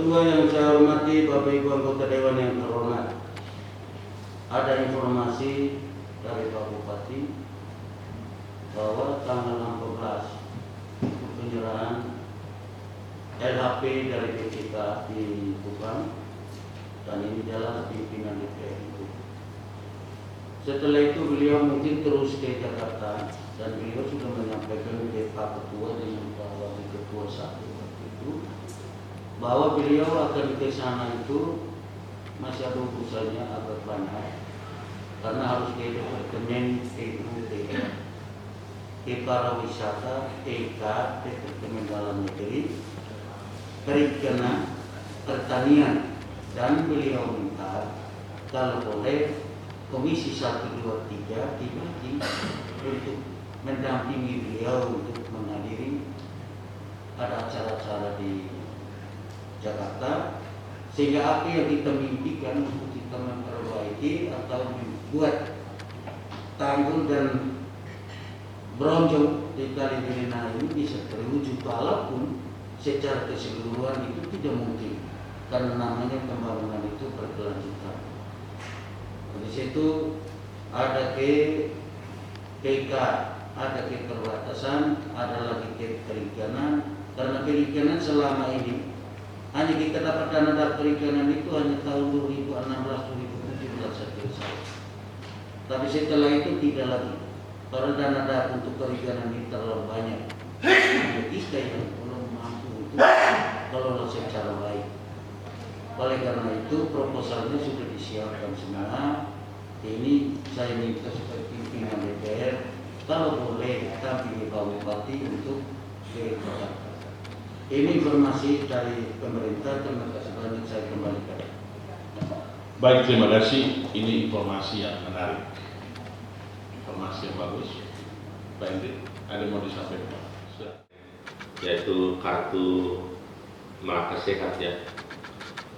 Kedua yang saya hormati Bapak Ibu anggota Dewan yang terhormat, ada informasi dari Pak Bupati bahwa tanggal 16 penyerahan LHP dari BPK di Kupang dan ini jalan pimpinan DPR itu. Setelah itu beliau mungkin terus ke Jakarta dan beliau sudah menyampaikan ke Pak Ketua dengan Pak Wakil Ketua satu waktu itu bahwa beliau akan ke sana itu masih ada urusannya agak banyak karena harus ke Departemen ke Pariwisata, Departemen Dalam Negeri, Perikanan, Pertanian, dan beliau minta kalau boleh Komisi 1, 2, 3 dibagi untuk mendampingi beliau untuk menghadiri ada acara-acara di Jakarta, sehingga apa yang kita mimpikan untuk kita memperbaiki atau membuat tanggul dan bronjong di Kali Benena ini bisa terwujud, walaupun secara keseluruhan itu tidak mungkin karena namanya pembangunan itu berkelanjutan. Di situ ada ke PK, ada ke perbatasan, ada lagi ke perikanan, karena perikanan selama ini hanya kita dapat dana dari perikanan itu hanya tahun 2016-2017 saja. Tapi setelah itu tidak lagi. Karena dana untuk perikanan ini terlalu banyak. Kita yang belum mampu untuk kelola secara baik. Oleh karena itu proposalnya sudah disiapkan semua. Ini saya minta supaya pimpinan DPR kalau boleh dampingi Pak Bupati untuk ke Jakarta. Ini informasi dari pemerintah. Terima kasih banyak, saya kembalikan. Baik, terima kasih. Ini informasi yang menarik, informasi yang bagus. Pak Hendrik, ada yang mau disampaikan? Yaitu kartu Melaka Sehat ya.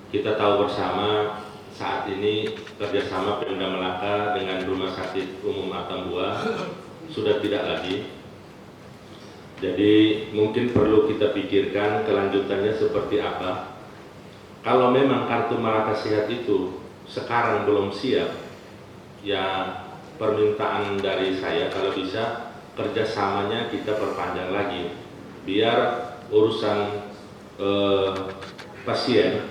Kita tahu bersama saat ini kerjasama Pemda Melaka dengan Rumah Sakit Umum Atambua sudah tidak lagi. Jadi mungkin perlu kita pikirkan kelanjutannya seperti apa. Kalau memang kartu Melaka Sehat itu sekarang belum siap, ya permintaan dari saya kalau bisa kerjasamanya kita perpanjang lagi, biar urusan pasien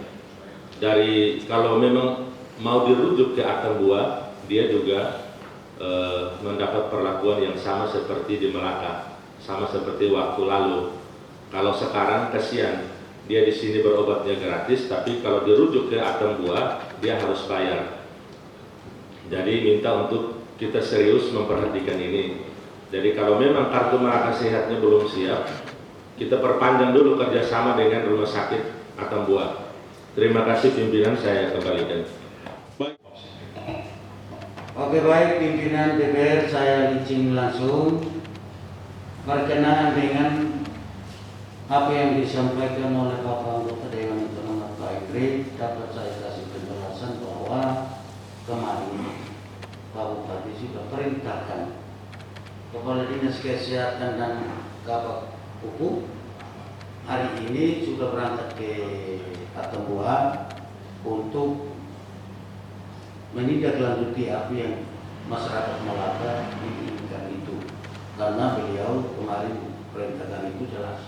dari kalau memang mau dirujuk ke Atambua, dia juga mendapat perlakuan yang sama seperti di Melaka, sama seperti waktu lalu. Kalau sekarang kasihan, dia di sini berobatnya gratis, tapi kalau dirujuk ke Atambua dia harus bayar. Jadi minta untuk kita serius memperhatikan ini. Jadi kalau memang kartu Melaka Sehatnya belum siap, kita perpanjang dulu kerjasama dengan Rumah Sakit Atambua. Terima kasih pimpinan, saya kembalikan. Oke, baik pimpinan DPR, saya izin langsung berkenaan dengan apa yang disampaikan oleh Bapak Anggota Dewan yang terhormat Pak Hendrik. Dapat saya kasih penjelasan bahwa kemarin Pak Bupati sudah perintahkan Kepala Dinas Kesehatan dan Kabak Hukum hari ini sudah berangkat ke Atambua untuk menindaklanjuti apa yang masyarakat Melaka inginkan itu. Karena beliau kemarin perintahkan itu jelas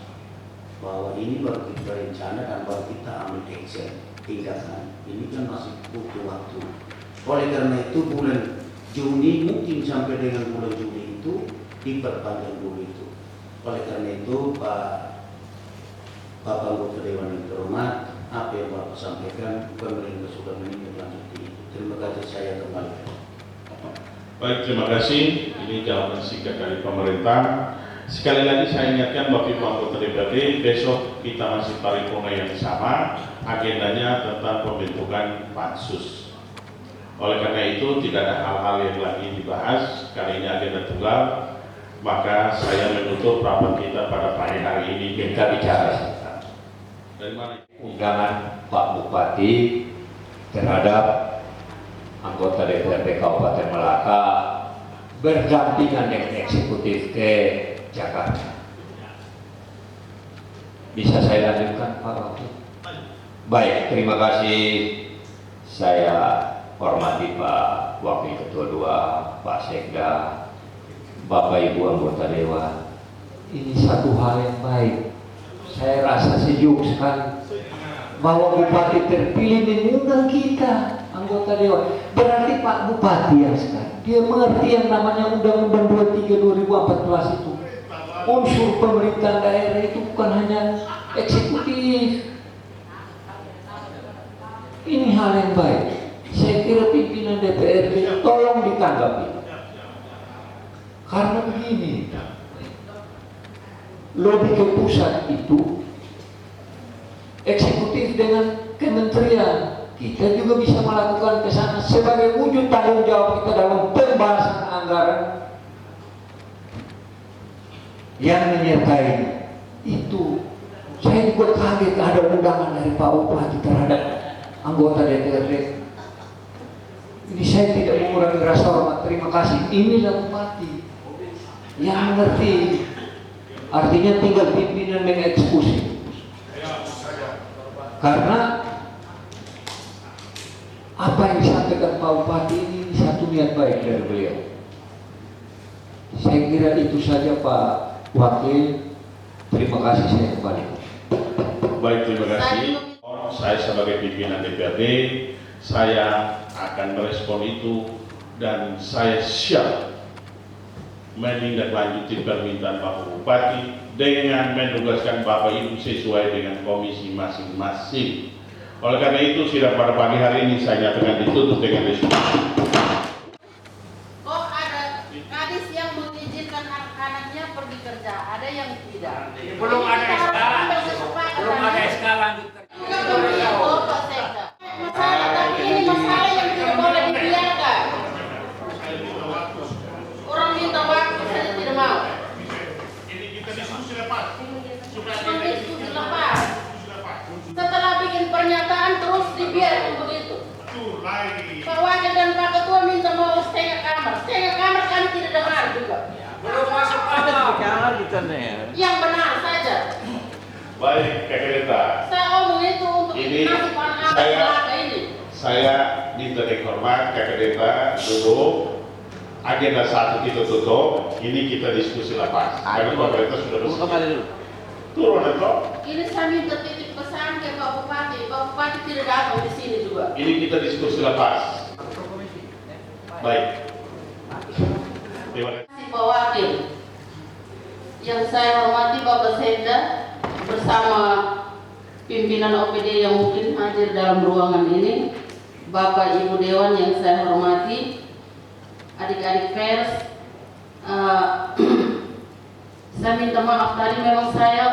bahwa ini baru kita berencana dan baru kita ambil action tindakan. Ini kan masih butuh waktu. Oleh karena itu bulan Juni mungkin sampai dengan bulan Juli itu diperpanjang dulu itu. Oleh karena itu Bapak Anggota Dewan yang terhormat, apa yang Bapak sampaikan pemerintah sudah menindaklanjuti itu. Terima kasih, saya kembali. Baik, terima kasih. Ini jawaban singkat dari pemerintah. Sekali lagi saya ingatkan Bapak Ibu anggota DPRD, besok kita masih paripurna yang sama, agendanya tentang pembentukan pansus. Oleh karena itu tidak ada hal-hal yang lagi dibahas, kali ini agenda tunggal, maka saya menutup rapat kita pada pagi hari ini. Kita bicara dari mana? Undangan Pak Bupati terhadap anggota DPRD Kabupaten Melaka berdampingan dengan eksekutif ke Jakarta. Bisa saya lanjutkan Pak Wakil? Baik, terima kasih. Saya hormati Pak Wakil Ketua II, Pak Sekda, Bapak Ibu anggota Dewan. Ini satu hal yang baik. Saya rasa sejuk sekali bahwa Bupati terpilih mengundang kita anggota Dewan. Berarti Pak Bupati yang sekarang dia mengerti yang namanya Undang-Undang 23 2014 itu. Unsur pemerintahan daerah itu bukan hanya eksekutif. Ini hal yang baik. Saya kira pimpinan DPRD tolong ditanggapi. Karena begini, lobby ke pusat itu eksekutif dengan kementerian, kita juga bisa melakukan ke sana sebagai wujud tanggung jawab kita dalam pembahasan anggaran yang menyertai itu. Saya juga kaget ada undangan dari Pak Bupati terhadap anggota DPRD. Ini saya tidak mengurangi rasa hormat, terima kasih. Inilah Bupati yang mengerti. Artinya tinggal pimpinan mengeksekusi. Karena apa yang disampaikan Pak Bupati ini satu niat baik dari beliau. Saya kira itu saja Pak Wakil. Terima kasih, saya kembali. Baik, terima kasih. Saya sebagai pimpinan DPRD, saya akan merespon itu dan saya siap menindaklanjuti permintaan Bapak Bupati dengan menugaskan Bapak Ibu sesuai dengan komisi masing-masing. Oleh karena itu, sidang pada pagi hari ini saya nyatakan ditutup dengan diskusi. Kok ada kadis yang mengizinkan anak-anaknya pergi kerja, ada yang tidak. Belum ada SK, belum ada SK lanjut. Pak Sekda. Masalah, tapi ini masalah yang tidak boleh dibiarkan. Orang minta waktu saja tidak mau. Ini kita diskusi lepas. Diskusi lepas. Setelah bikin pernyataan terus dibiarkan begitu. Pak Wakil dan Pak Ketua minta mau setengah kamar kami tidak dengar juga. Belum masuk kamar. Yang benar saja. Baik, Kakak Deta. Saya omong itu untuk Ini nasib anak-anak ini. Saya minta dihormat, Kakak Deta duduk. Agenda 1 kita tutup. Ini kita diskusi lepas. Karena pemerintah sudah bersedia. Turun atau? Ini saya minta titip pesan ke Pak Bupati. Pak Bupati tidak datang di sini juga. Ini kita diskusi lepas. Baik. Terima kasih. Pak Wakil, yang saya hormati Bapak Sekda bersama pimpinan OPD yang mungkin hadir dalam ruangan ini, Bapak Ibu Dewan yang saya hormati, adik-adik pers, saya minta maaf tadi memang saya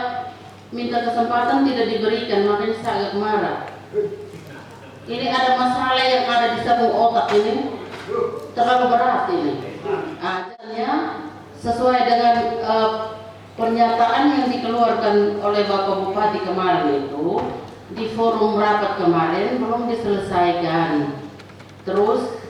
minta kesempatan tidak diberikan, makanya saya agak marah. Ini ada masalah yang ada di sambung otak ini, terlalu berat ini. Ajarnya sesuai dengan pernyataan yang dikeluarkan oleh Bapak Bupati kemarin itu di forum rapat kemarin belum diselesaikan. Terus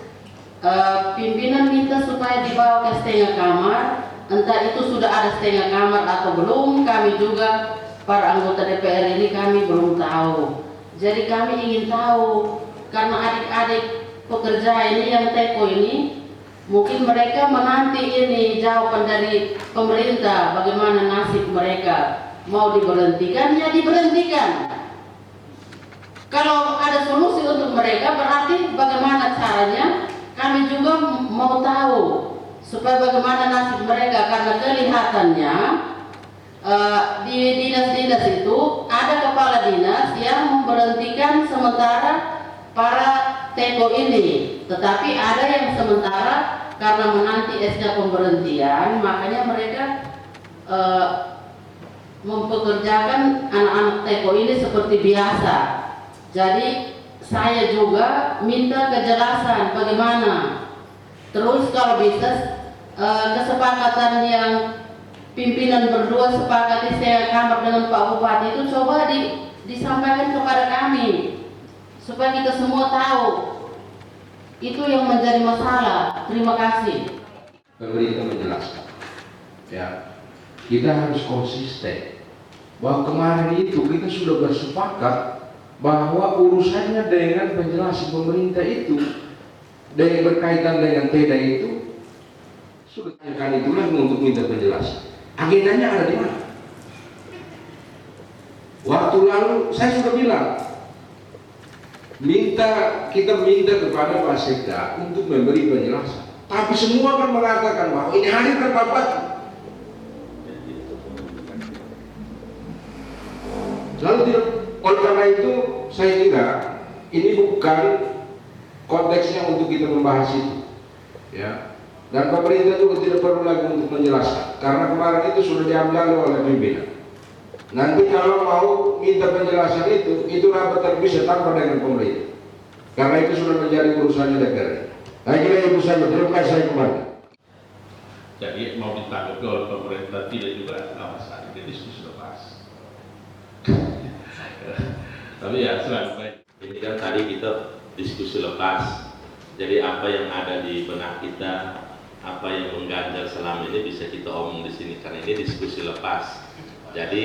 pimpinan minta supaya dibawa ke setengah kamar. Entah itu sudah ada setengah kamar atau belum, kami juga para anggota DPR ini kami belum tahu. Jadi kami ingin tahu, karena adik-adik pekerja ini yang teko ini, mungkin mereka menanti ini jawaban dari pemerintah bagaimana nasib mereka. Mau diberhentikan, ya diberhentikan. Kalau ada solusi untuk mereka, berarti bagaimana caranya, kami juga mau tahu. Supaya bagaimana nasib mereka, karena kelihatannya di dinas-dinas itu ada kepala dinas yang memberhentikan sementara para teko ini, tetapi ada yang sementara karena menanti SK pemberhentian, makanya mereka mempekerjakan anak-anak teko ini seperti biasa. Jadi saya juga minta kejelasan bagaimana. Terus kalau bisa kesepakatan yang pimpinan berdua sepakati setengah kamar dengan Pak Bupati itu coba disampaikan kepada kami supaya kita semua tahu itu yang menjadi masalah. Terima kasih. Pemerintah menjelaskan, ya kita harus konsisten bahwa kemarin itu kita sudah bersepakat bahwa urusannya dengan penjelasan pemerintah itu dengan berkaitan dengan TEDA itu sudah tanyakan itulah untuk minta penjelasan. Agendanya ada di mana? Waktu lalu saya sudah bilang kita minta kepada Pak Sekda untuk memberi penjelasan, tapi semua kan mengatakan bahwa ini hadirkan Pak Bupati. Lalu tidak, oleh karena itu saya kira ini bukan konteksnya untuk kita membahas itu, ya. Dan pemerintah juga tidak perlu lagi untuk menjelaskan, karena kemarin itu sudah diambil oleh pimpinan. Nanti kalau mau minta penjelasan itu rapat terpisah tanpa dengan pemerintah, karena itu sudah menjadi urusannya negara. Saya kira itu saja. Terima kasih, saya kembali. Jadi mau ditanggapi oleh pemerintah tidak juga ada masalah, jadi diskusi lepas. Tapi ya selanjutnya ini kan tadi kita diskusi lepas. Jadi apa yang ada di benak kita, apa yang mengganjal selama ini bisa kita omong di sini karena ini diskusi lepas. Jadi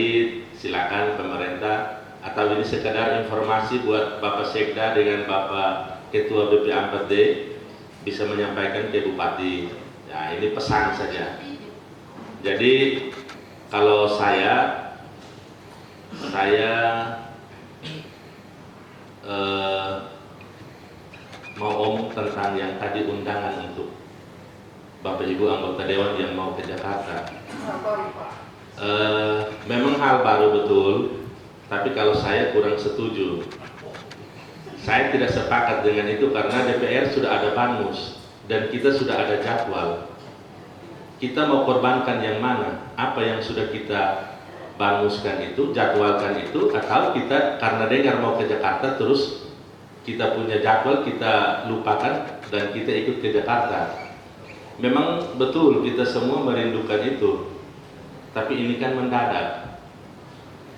silakan pemerintah atau ini sekedar informasi buat Bapak Sekda dengan Bapak Ketua BP4D bisa menyampaikan ke Bupati. Ya ini pesan saja. Jadi kalau saya mau omong tentang yang tadi undangan untuk Bapak Ibu anggota Dewan yang mau ke Jakarta. Memang hal baru betul, tapi kalau saya kurang setuju. Saya tidak sepakat dengan itu karena DPR sudah ada Banmus dan kita sudah ada jadwal. Kita mau korbankan yang mana? Apa yang sudah kita banmuskan itu, jadwalkan itu, atau kita karena dengar mau ke Jakarta terus kita punya jadwal kita lupakan dan kita ikut ke Jakarta. Memang betul kita semua merindukan itu, tapi ini kan mendadak.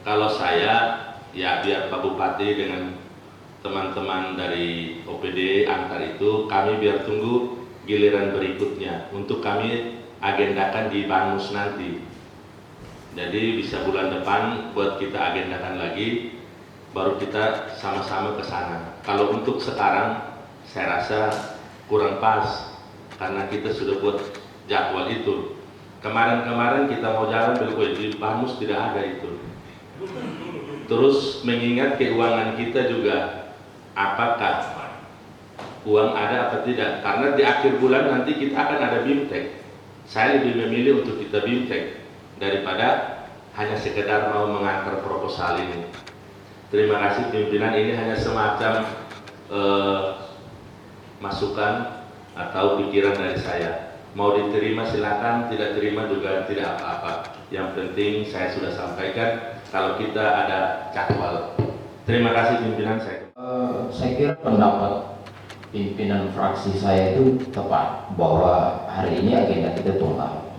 Kalau saya ya biar Pak Bupati dengan teman-teman dari OPD antar itu, kami biar tunggu giliran berikutnya untuk kami agendakan di Banmus nanti. Jadi bisa bulan depan buat kita agendakan lagi, baru kita sama-sama ke sana. Kalau untuk sekarang saya rasa kurang pas karena kita sudah buat jadwal itu. Kemarin-kemarin kita mau jalan di Banmus tidak ada itu. Terus mengingat keuangan kita juga, apakah uang ada apa tidak? Karena di akhir bulan nanti kita akan ada BIMTEK. Saya lebih memilih untuk kita BIMTEK daripada hanya sekedar mau mengantar proposal ini. Terima kasih pimpinan, ini hanya semacam masukan atau pikiran dari saya. Mau diterima silakan, tidak terima juga tidak apa-apa. Yang penting saya sudah sampaikan kalau kita ada jadwal. Terima kasih pimpinan saya. Saya kira pendapat pimpinan fraksi saya itu tepat bahwa hari ini agenda kita tunggal.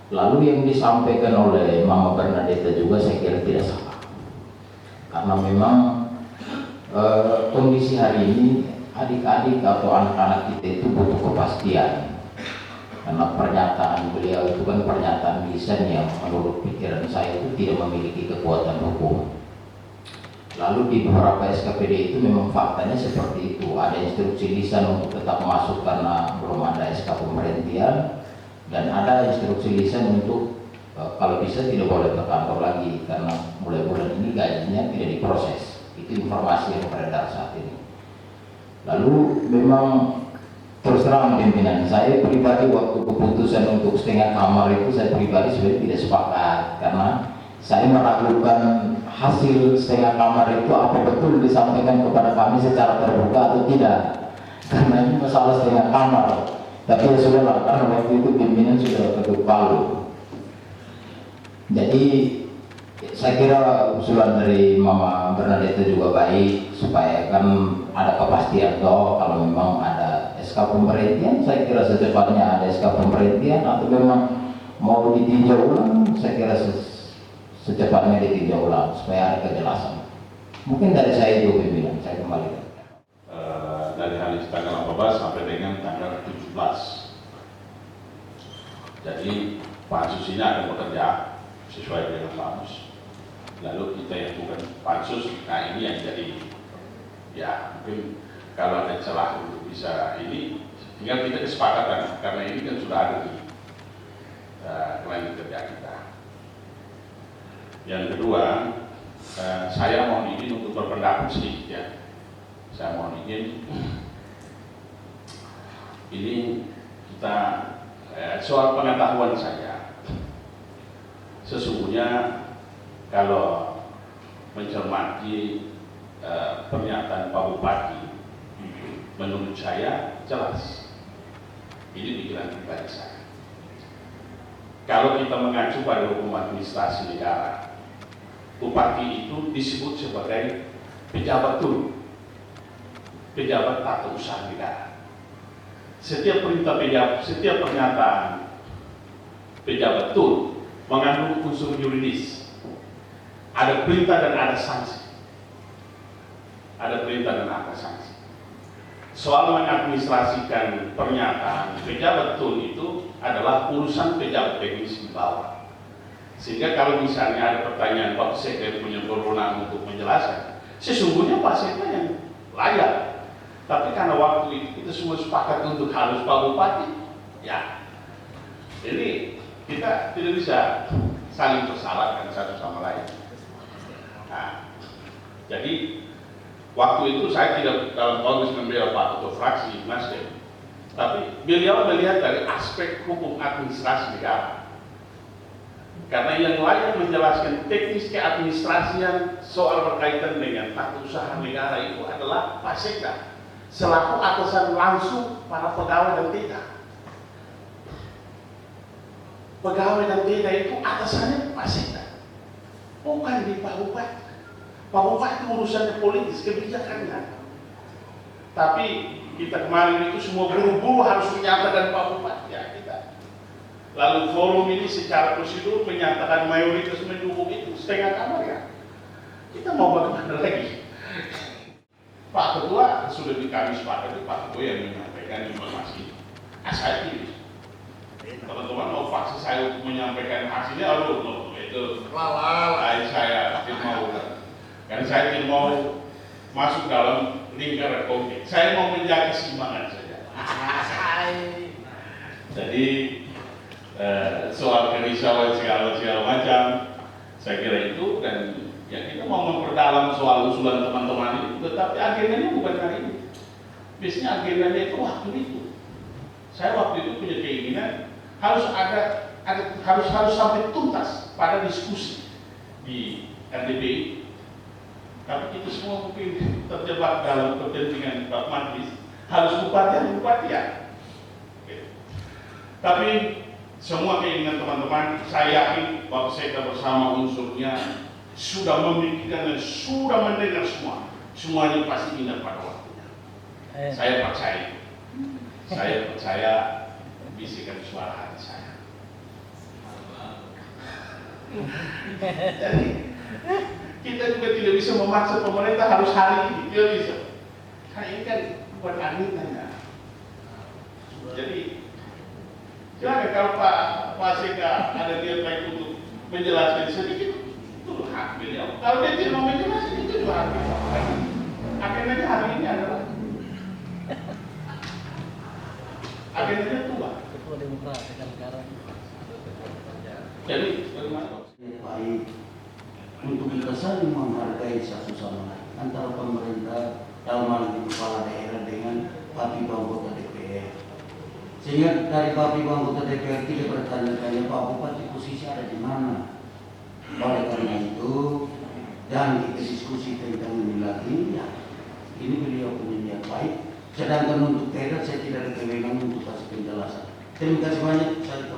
Lalu yang disampaikan oleh Mama Bernadetta juga saya kira tidak salah, karena memang kondisi hari ini adik-adik atau anak-anak kita itu butuh kepastian, karena pernyataan beliau itu kan pernyataan lisan yang menurut pikiran saya itu tidak memiliki kekuatan hukum. Lalu di beberapa SKPD itu memang faktanya seperti itu, ada instruksi lisan untuk tetap masuk karena belum ada SK pemberhentian, dan ada instruksi lisan untuk kalau bisa tidak boleh berkantor lagi karena mulai bulan ini gajinya tidak diproses. Itu informasi yang beredar saat ini. Lalu memang terus terang pimpinan, saya pribadi waktu keputusan untuk setengah kamar itu saya pribadi sebenarnya tidak sepakat, karena saya meragukan hasil setengah kamar itu apa betul disampaikan kepada kami secara terbuka atau tidak, karena ini masalah setengah kamar. Tapi ya sudah lah, karena waktu itu pimpinan sudah ketuk palu. Jadi saya kira usulan dari Mama Bernadetta juga baik, supaya kan ada kepastian toh kalau memang ada SK pemberhentian, saya kira secepatnya ada SK pemberhentian, atau memang mau ditinjau ulang, saya kira secepatnya ditinjau ulang supaya ada kejelasan. Mungkin dari saya itu pimpinan, saya kembalikan. Dari hari tanggal 14 sampai dengan tanggal 17. Jadi pansus ini akan bekerja sesuai dengan Banmus. Lalu kita yang bukan pansus, nah ini yang jadi ya mungkin kalau ada celah untuk bisa ini, tinggal kita kesepakatan karena ini kan sudah ada di kelanjutan kerja kita. Yang kedua, saya mohon izin untuk berpendapat sedikit ya. Saya mohon izin, ini kita soal pengetahuan saya, sesungguhnya kalau mencermati pernyataan Pak Bupati, menurut saya jelas ini pikiran pribadi saya. Kalau kita mengacu pada hukum administrasi negara, bupati itu disebut sebagai pejabat turun, pejabat tata usaha negara. Setiap perintah pejabat, setiap pernyataan pejabat turun mengandung unsur yuridis. Ada perintah dan ada sanksi. Ada perintah dan ada sanksi. Soal mengadministrasikan pernyataan pejabat turun itu adalah urusan pejabat teknis di bawah. Sehingga kalau misalnya ada pertanyaan Pak Sekda punya kewenangan untuk menjelaskan, sesungguhnya Pak Sekda yang layak. Tapi karena waktu itu kita semua sepakat untuk harus Pak Bupati, ya. Jadi kita tidak bisa saling bersalahkan satu sama lain. Nah, jadi waktu itu saya tidak dalam konteks membela Pak Ketua Fraksi Nasdem, tapi beliau melihat dari aspek hukum administrasi negara. Karena yang layak menjelaskan teknis keadministrasian soal berkaitan dengan tata usaha negara itu adalah Pak Sekda, selaku atasan langsung para pegawai dan TK. Pegawai dan TK itu atasannya Pak Sekda, bukan di Pak Bupati. Pak Bupati urusannya politis, kebijakannya. Tapi kita kemarin itu semua buru-buru harus menyatakan Pak Bupati, ya kita. Lalu forum ini secara prosedur menyatakan mayoritas mendukung itu setengah kamar ya. Kita mau bagaimana lagi? Pak Ketua sudah kami sepakati, Pak Ketua yang menyampaikan informasi. Saya pilih. Teman-teman mau faksi saya untuk menyampaikan hasilnya, aduh, itu lalai saya tidak mau. Karena saya tidak mau masuk dalam lingkaran konflik. Saya mau menjaga keseimbangan saja. Jadi soal kerisauan segala macam, saya kira itu, dan ya kita mau memperdalam soal usulan teman-teman itu, tetapi agendanya bukan hari ini. Biasanya agendanya itu waktu itu. Saya waktu itu punya keinginan harus harus sampai tuntas pada diskusi di RDPI. Tapi itu semua mungkin terjebak dalam kepentingan Pak Majlis, harus bupati ya. Tapi semua keinginan teman-teman, saya yakin Pak Sekda bersama unsurnya sudah memikirkan dan sudah mendengar semua. Semuanya pasti ingat pada waktunya. Saya percaya bisikan suara hati saya. Jadi kita juga tidak bisa memaksa pemerintah harus hari ini, tidak bisa. Karena ini kan bukan angin ya. Jadi silakan kalau Pak Sekda ada niat baik untuk menjelaskan sedikit, itu hak beliau. Kalau dia tidak mau menjelaskan, itu juga hak beliau. Agendanya hari ini adalah agendanya tua. Ketua Demokrat dengan negara. Jadi bagaimana? Baik untuk kita saling menghargai satu sama lain antara pemerintah dalam hal ini kepala daerah dengan papi anggota DPR, sehingga dari papi anggota DPR tidak bertanya-tanya Pak Bupati posisi ada di mana. Oleh karena itu, dan kita diskusi tentang ini lagi, ya ini beliau punya niat baik. Sedangkan untuk daerah saya tidak ada kewenangan untuk kasih penjelasan. Terima kasih banyak. Saya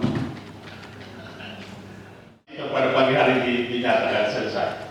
pada pagi hari dinyatakan selesai.